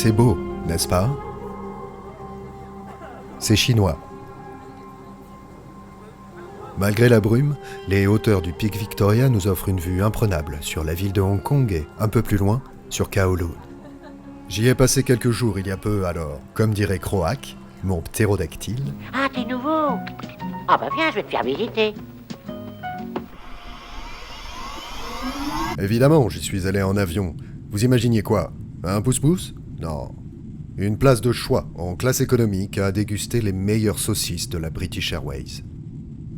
C'est beau, n'est-ce pas? C'est chinois. Malgré la brume, les hauteurs du pic Victoria nous offrent une vue imprenable sur la ville de Hong Kong et, un peu plus loin, sur Kowloon. J'y ai passé quelques jours il y a peu, alors, comme dirait Croac, mon ptérodactyle... Ah, t'es nouveau? Ah bah viens, je vais te faire visiter. Évidemment, j'y suis allé en avion. Vous imaginiez quoi? Un pouce-pouce? Non. Une place de choix, en classe économique, à déguster les meilleures saucisses de la British Airways.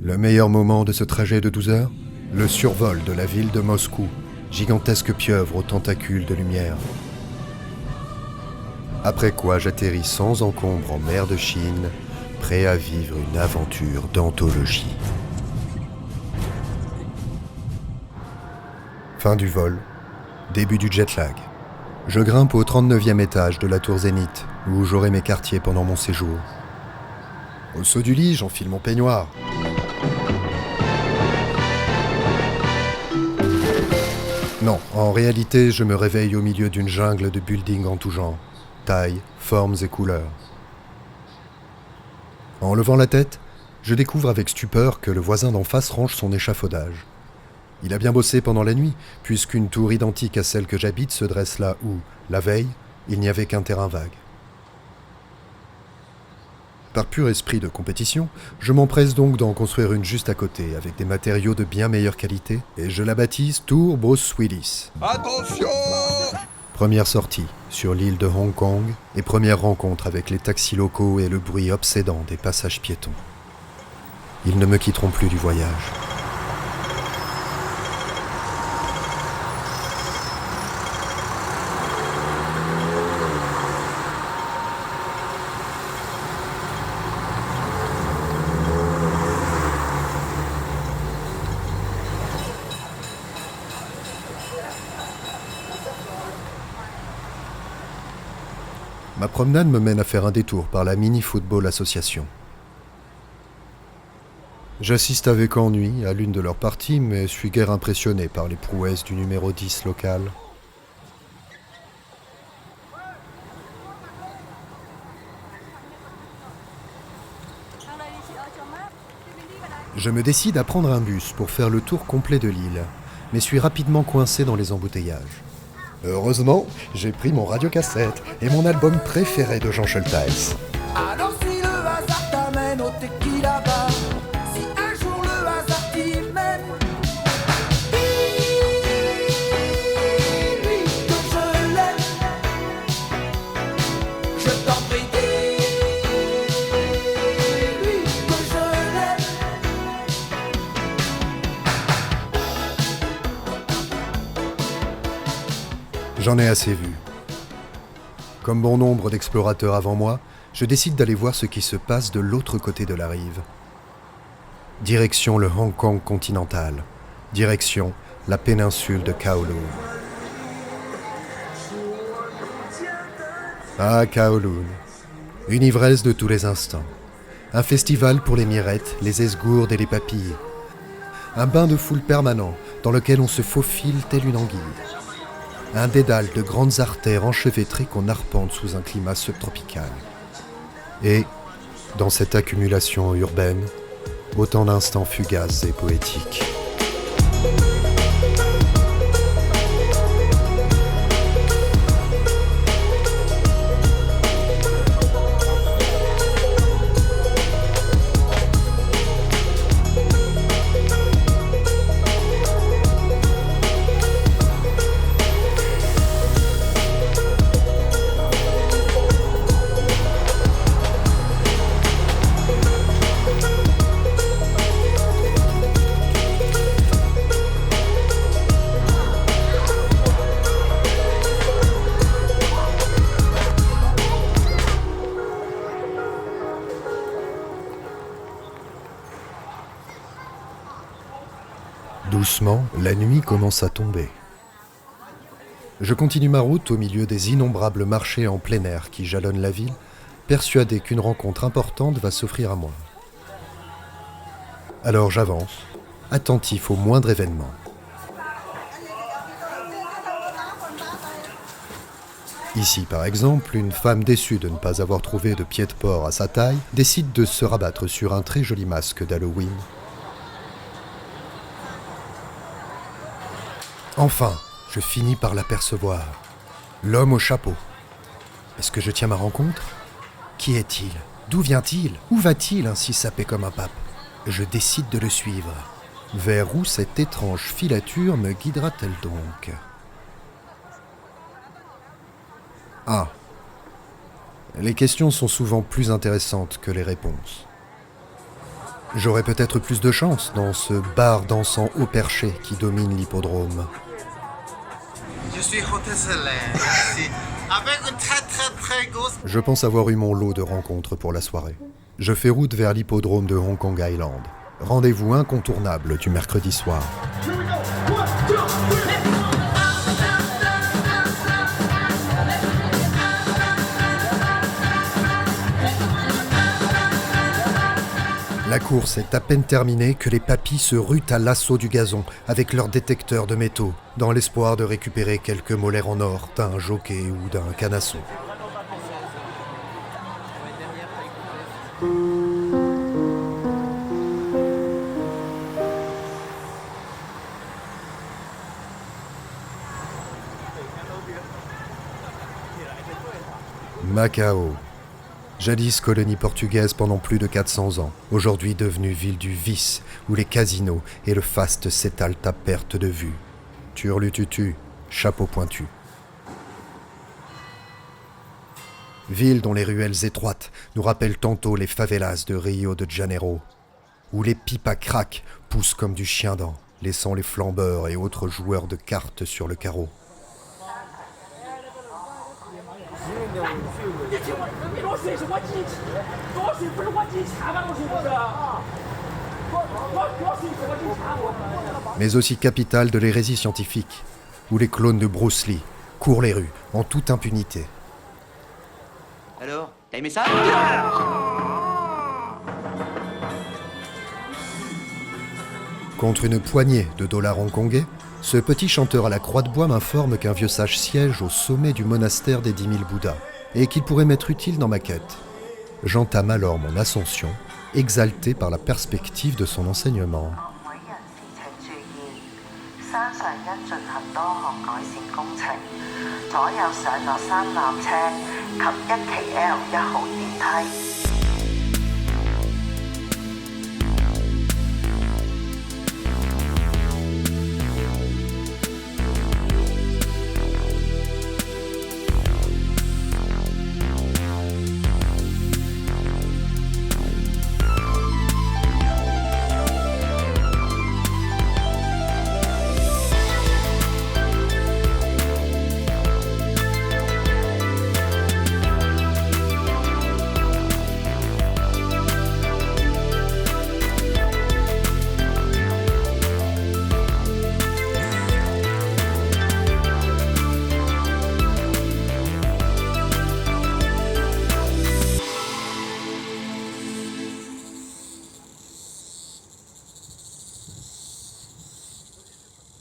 Le meilleur moment de ce trajet de 12 heures? Le survol de la ville de Moscou, gigantesque pieuvre aux tentacules de lumière. Après quoi j'atterris sans encombre en mer de Chine, prêt à vivre une aventure d'anthologie. Fin du vol, début du jet lag. Je grimpe au 39e étage de la tour Zénith, où j'aurai mes quartiers pendant mon séjour. Au saut du lit, j'enfile mon peignoir. Non, en réalité, je me réveille au milieu d'une jungle de buildings en tout genre, tailles, formes et couleurs. En levant la tête, je découvre avec stupeur que le voisin d'en face range son échafaudage. Il a bien bossé pendant la nuit, puisqu'une tour identique à celle que j'habite se dresse là où, la veille, il n'y avait qu'un terrain vague. Par pur esprit de compétition, je m'empresse donc d'en construire une juste à côté, avec des matériaux de bien meilleure qualité, et je la baptise Tour Bruce Willis. Attention! Première sortie sur l'île de Hong Kong, et première rencontre avec les taxis locaux et le bruit obsédant des passages piétons. Ils ne me quitteront plus du voyage. Ma promenade me mène à faire un détour par la Mini Football Association. J'assiste avec ennui à l'une de leurs parties, mais suis guère impressionné par les prouesses du numéro 10 local. Je me décide à prendre un bus pour faire le tour complet de l'île, mais suis rapidement coincé dans les embouteillages. Heureusement, j'ai pris mon radiocassette et mon album préféré de Jean Schulteis. Alors si le hasard t'amène au tequila bar, si un jour le hasard t'y mène, dis-lui que je l'aime, je t'en prie, dis-lui que je l'aime. J'en ai assez vu. Comme bon nombre d'explorateurs avant moi, je décide d'aller voir ce qui se passe de l'autre côté de la rive. Direction le Hong Kong continental. Direction la péninsule de Kowloon. Ah, Kowloon. Une ivresse de tous les instants. Un festival pour les mirettes, les esgourdes et les papilles. Un bain de foule permanent dans lequel on se faufile telle une anguille. Un dédale de grandes artères enchevêtrées qu'on arpente sous un climat subtropical. Et, dans cette accumulation urbaine, autant d'instants fugaces et poétiques. Doucement, la nuit commence à tomber. Je continue ma route au milieu des innombrables marchés en plein air qui jalonnent la ville, persuadé qu'une rencontre importante va s'offrir à moi. Alors j'avance, attentif au moindre événement. Ici, par exemple, une femme déçue de ne pas avoir trouvé de pied de porc à sa taille décide de se rabattre sur un très joli masque d'Halloween. Enfin, je finis par l'apercevoir. L'homme au chapeau. Est-ce que je tiens ma rencontre ? Qui est-il ? D'où vient-il ? Où va-t-il ainsi sapé comme un pape ? Je décide de le suivre. Vers où cette étrange filature me guidera-t-elle donc ? Ah. Les questions sont souvent plus intéressantes que les réponses. J'aurai peut-être plus de chance dans ce bar dansant haut perché qui domine l'hippodrome. Je suis hôtesse merci. Avec une très grosse... Je pense avoir eu mon lot de rencontres pour la soirée. Je fais route vers l'hippodrome de Hong Kong Island. Rendez-vous incontournable du mercredi soir. La course est à peine terminée que les papys se ruent à l'assaut du gazon avec leurs détecteurs de métaux, dans l'espoir de récupérer quelques molaires en or d'un jockey ou d'un canasson. Macao. Jadis colonie portugaise pendant plus de 400 ans, aujourd'hui devenue ville du vice, où les casinos et le faste s'étalent à perte de vue. Turlututu, chapeau pointu. Ville dont les ruelles étroites nous rappellent tantôt les favelas de Rio de Janeiro, où les pipes à crack poussent comme du chien-dent, laissant les flambeurs et autres joueurs de cartes sur le carreau. Mais aussi capitale de l'hérésie scientifique, où les clones de Bruce Lee courent les rues en toute impunité. Alors, t'as aimé ça? Contre une poignée de dollars hongkongais, ce petit chanteur à la croix de bois m'informe qu'un vieux sage siège au sommet du monastère des 10 000 Bouddhas et qu'il pourrait m'être utile dans ma quête. J'entame alors mon ascension, exalté par la perspective de son enseignement.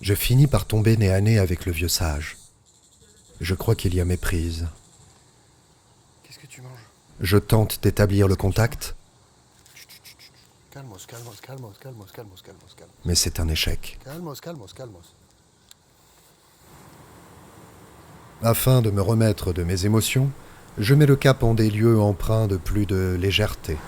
Je finis par tomber nez à nez avec le vieux sage. Je crois qu'il y a méprise. Qu'est-ce que tu manges? Je tente d'établir le contact, Calmos. mais c'est un échec. Calmos. Afin de me remettre de mes émotions, je mets le cap en des lieux empreints de plus de légèreté.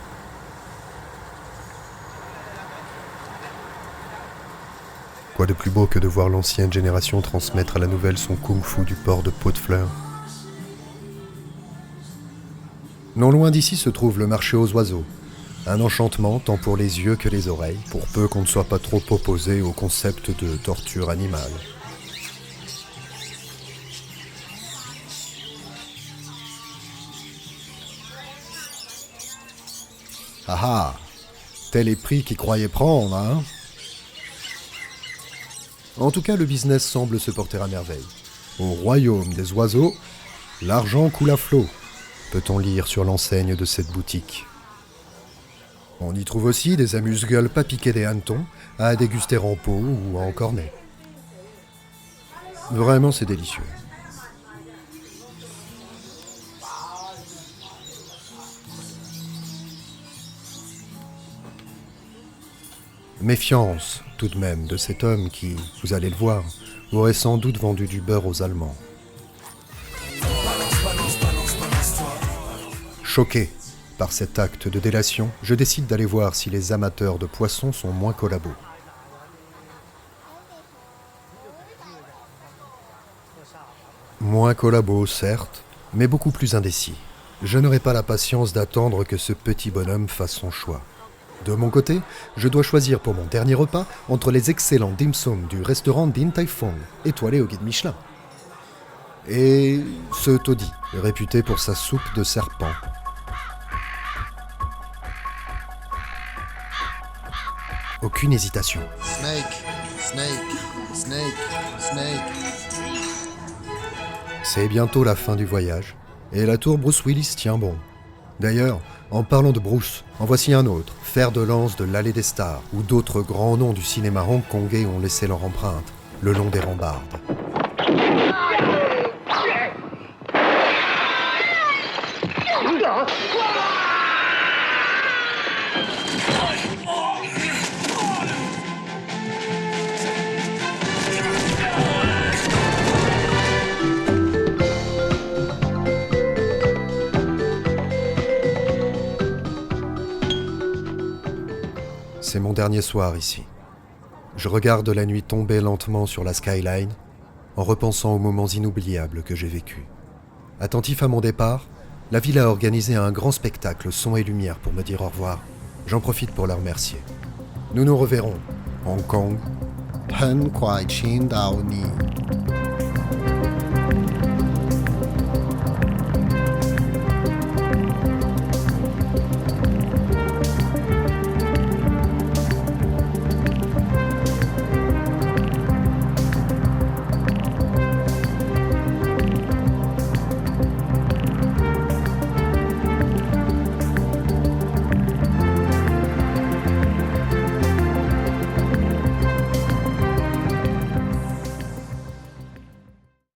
Quoi de plus beau que de voir l'ancienne génération transmettre à la nouvelle son kung-fu du port de Pot-de-Fleurs. Non loin d'ici se trouve le marché aux oiseaux, un enchantement tant pour les yeux que les oreilles, pour peu qu'on ne soit pas trop opposé au concept de torture animale. Ah ah, tel est prix qu'ils croyaient prendre, hein? En tout cas, le business semble se porter à merveille. Au royaume des oiseaux, l'argent coule à flot, peut-on lire sur l'enseigne de cette boutique. On y trouve aussi des amuse-gueules pas piqués des hannetons, à déguster en pot ou en cornet. Vraiment, c'est délicieux. Méfiance, tout de même, de cet homme qui, vous allez le voir, aurait sans doute vendu du beurre aux Allemands. Choqué par cet acte de délation, je décide d'aller voir si les amateurs de poissons sont moins collabos. Moins collabos, certes, mais beaucoup plus indécis. Je n'aurai pas la patience d'attendre que ce petit bonhomme fasse son choix. De mon côté, je dois choisir pour mon dernier repas entre les excellents dim sum du restaurant Din Tai Fung, étoilé au guide Michelin, et ce taudis, réputé pour sa soupe de serpent. Aucune hésitation. Snake, snake, snake, snake. C'est bientôt la fin du voyage, et la tour Bruce Willis tient bon. D'ailleurs, en parlant de Bruce, en voici un autre, fer de lance de l'Allée des Stars, où d'autres grands noms du cinéma hongkongais ont laissé leur empreinte, le long des rambardes. C'est mon dernier soir ici. Je regarde la nuit tomber lentement sur la skyline, en repensant aux moments inoubliables que j'ai vécus. Attentif à mon départ, la ville a organisé un grand spectacle son et lumière pour me dire au revoir. J'en profite pour la remercier. Nous nous reverrons. Hong Kong. Pen Kwai Chin Dao Ni.